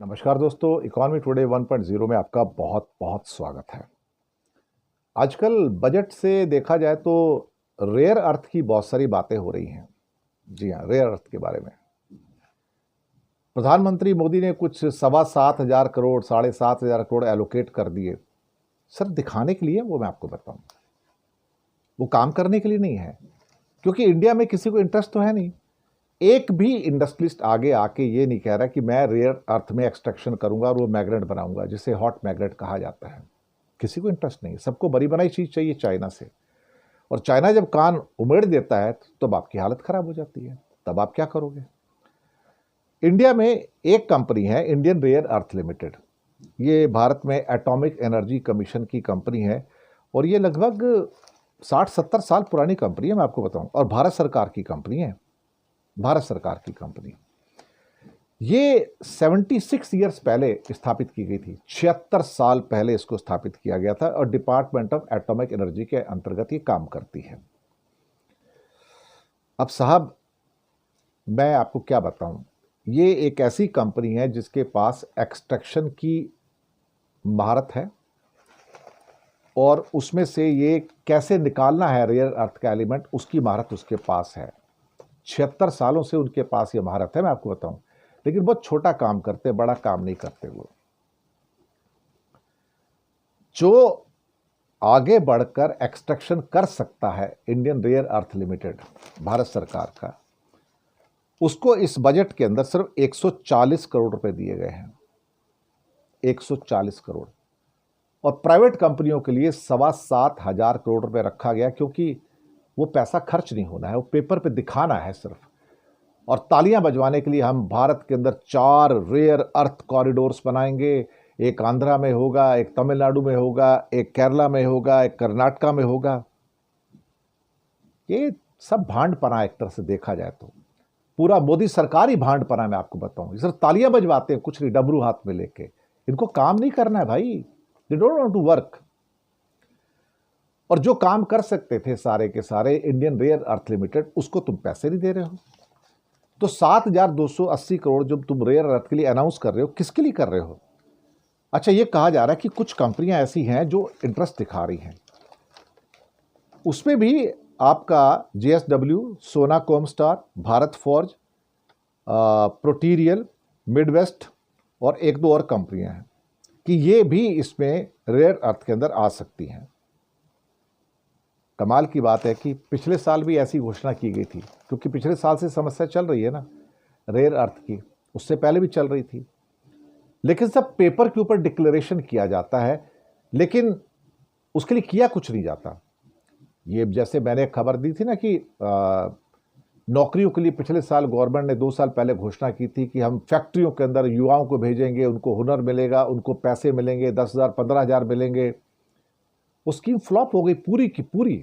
नमस्कार दोस्तों, economy today 1.0 में आपका बहुत बहुत स्वागत है। आजकल बजट से देखा जाए तो रेयर अर्थ की बहुत सारी बातें हो रही हैं। जी हाँ, रेयर अर्थ के बारे में प्रधानमंत्री मोदी ने कुछ 7,500 करोड़ 7,500 करोड़ एलोकेट कर दिए। सर दिखाने के लिए, वो मैं आपको बताऊं, वो काम करने के लिए नहीं है, क्योंकि इंडिया में किसी को इंटरेस्ट तो है नहीं। एक भी इंडस्ट्रियलिस्ट आगे आके ये नहीं कह रहा कि मैं रेयर अर्थ में एक्सट्रैक्शन करूंगा और वो मैग्नेट बनाऊंगा, जिसे हॉट मैग्नेट कहा जाता है। किसी को इंटरेस्ट नहीं, सबको बड़ी बनाई चीज चाहिए चाइना से। और चाइना जब कान उमेड़ देता है तो तब आपकी हालत खराब हो जाती है। तब आप क्या करोगे? इंडिया में एक कंपनी है, इंडियन रेयर अर्थ लिमिटेड। ये भारत में एटॉमिक एनर्जी कमीशन की कंपनी है और ये लगभग 60-70 साल पुरानी कंपनी है, मैं आपको बताऊं। और भारत सरकार की कंपनी है, भारत सरकार की कंपनी। ये 76 ईयर्स पहले स्थापित की गई थी, 76 साल पहले इसको स्थापित किया गया था और डिपार्टमेंट ऑफ एटॉमिक एनर्जी के अंतर्गत ये काम करती है। अब साहब, मैं आपको क्या बताऊं, ये एक ऐसी कंपनी है जिसके पास एक्सट्रैक्शन की महारत है और उसमें से ये कैसे निकालना है रेयर अर्थ का एलिमेंट, उसकी महारत उसके पास है। 76 सालों से उनके पास ये महारत है, मैं आपको बताऊं। लेकिन बहुत छोटा काम करते, बड़ा काम नहीं करते वो। जो आगे बढ़कर एक्सट्रैक्शन कर सकता है Indian rare earth limited, Bharat सरकार का, उसको इस बजट के अंदर सिर्फ 140 करोड़ रुपए दिए गए हैं। 140 करोड़। और प्राइवेट कंपनियों के लिए 7,500 करोड़ रुपए रखा गया, क्योंकि वो पैसा खर्च नहीं होना है, वो पेपर पे दिखाना है सिर्फ। और तालियां बजवाने के लिए हम भारत के अंदर 4 रेयर अर्थ कॉरिडोर्स बनाएंगे। एक आंध्रा में होगा, एक तमिलनाडु में होगा, एक केरला में होगा, एक कर्नाटका में होगा। ये सब भांड पना एक तरह से देखा जाए तो, पूरा मोदी सरकार ही भांड पना, मैं आपको बताऊं। सिर्फ तालियां बजवाते हैं, कुछ नहीं, डबरू हाथ में लेके। इनको काम नहीं करना है भाई, they don't want to work. और जो काम कर सकते थे सारे के सारे इंडियन रेयर अर्थ लिमिटेड, उसको तुम पैसे नहीं दे रहे हो। तो 7,280 करोड़ जो तुम रेयर अर्थ के लिए अनाउंस कर रहे हो, किसके लिए कर रहे हो? अच्छा, ये कहा जा रहा है कि कुछ कंपनियां ऐसी हैं जो इंटरेस्ट दिखा रही हैं। उसमें भी आपका जेएसडब्ल्यू, सोना कोमस्टार, भारत फॉर्ज, प्रोटीरियल, मिडवेस्ट और एक दो और कंपनियां हैं कि ये भी इसमें रेयर अर्थ के अंदर आ सकती हैं। कमाल की बात है कि पिछले साल भी ऐसी घोषणा की गई थी, क्योंकि पिछले साल से समस्या चल रही है ना रेयर अर्थ की, उससे पहले भी चल रही थी। लेकिन सब पेपर के ऊपर डिक्लेरेशन किया जाता है, लेकिन उसके लिए किया कुछ नहीं जाता। ये जैसे मैंने खबर दी थी ना कि नौकरियों के लिए पिछले साल गवर्नमेंट ने 2 साल पहले घोषणा की थी कि हम फैक्ट्रियों के अंदर युवाओं को भेजेंगे, उनको हुनर मिलेगा, उनको पैसे मिलेंगे, 10,000 15,000 मिलेंगे। वो स्कीम फ्लॉप हो गई पूरी की पूरी।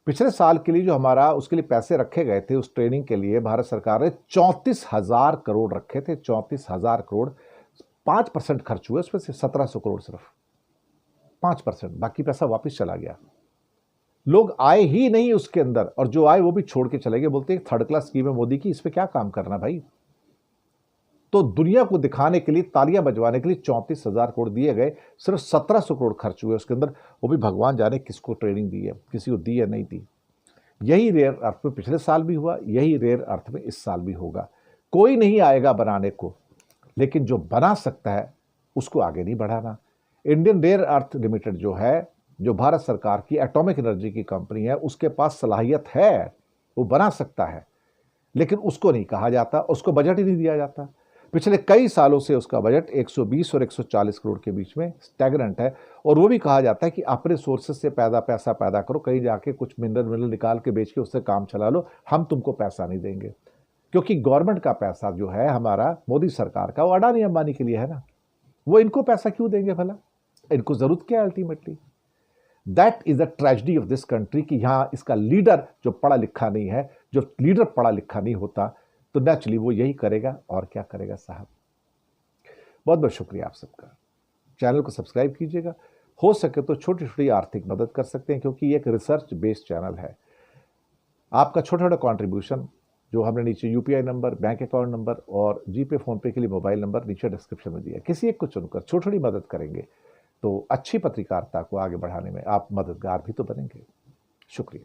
पिछले साल के लिए जो हमारा उसके लिए पैसे रखे गए थे, उस ट्रेनिंग के लिए भारत सरकार ने 34,000 करोड़ रखे थे। 34,000 करोड़, 5% खर्च हुए उसमें से, 1,700 करोड़ सिर्फ 5%। बाकी पैसा वापस चला गया, लोग आए ही नहीं उसके अंदर, और जो आए वो भी छोड़ के चले गए। बोलते हैं थर्ड क्लास स्कीम है मोदी की, इस पे क्या काम करना भाई। तो दुनिया को दिखाने के लिए, तालियां बजवाने के लिए 34,000 करोड़ दिए गए, सिर्फ 1,700 करोड़ खर्च हुए उसके अंदर। वो भी भगवान जाने किसको ट्रेनिंग दी है, किसी को दी है नहीं दी। यही रेयर अर्थ में पिछले साल भी हुआ, यही रेयर अर्थ में इस साल भी होगा। कोई नहीं आएगा बनाने को, लेकिन जो बना सकता है उसको आगे नहीं बढ़ाना। इंडियन रेयर अर्थ लिमिटेड जो है, जो भारत सरकार की एटॉमिक एनर्जी की कंपनी है, उसके पास सलाहियत है, वो बना सकता है, लेकिन उसको नहीं कहा जाता, उसको बजट ही नहीं दिया जाता। पिछले कई सालों से उसका बजट 120 और 140 करोड़ के बीच में स्टैग्नेंट है। और वो भी कहा जाता है कि अपने सोर्सेस से पैसा पैदा करो, कहीं जाके कुछ मिनरल निकाल के बेच के उससे काम चला लो, हम तुमको पैसा नहीं देंगे। क्योंकि गवर्नमेंट का पैसा जो है हमारा, मोदी सरकार का, वो अडानी अंबानी के लिए है ना। वो इनको पैसा क्यों देंगे भला? इनको जरूरत क्या है ultimately? That is the tragedy of this country कि यहां इसका लीडर जो पढ़ा लिखा नहीं है, जो लीडर पढ़ा लिखा नहीं होता, तो नेचुरली वो यही करेगा। और क्या करेगा साहब। बहुत बहुत शुक्रिया आप सबका। चैनल को सब्सक्राइब कीजिएगा, हो सके तो छोटी छोटी आर्थिक मदद कर सकते हैं, क्योंकि ये एक रिसर्च बेस्ड चैनल है। आपका छोटा छोटा कॉन्ट्रीब्यूशन जो हमने नीचे UPI number, bank account number और जीपे फ़ोनपे के लिए मोबाइल नंबर नीचे डिस्क्रिप्शन में दिया है। किसी एक को चुनकर छोटी छोटी मदद करेंगे तो अच्छी पत्रकारिता को आगे बढ़ाने में आप मददगार भी तो बनेंगे। शुक्रिया।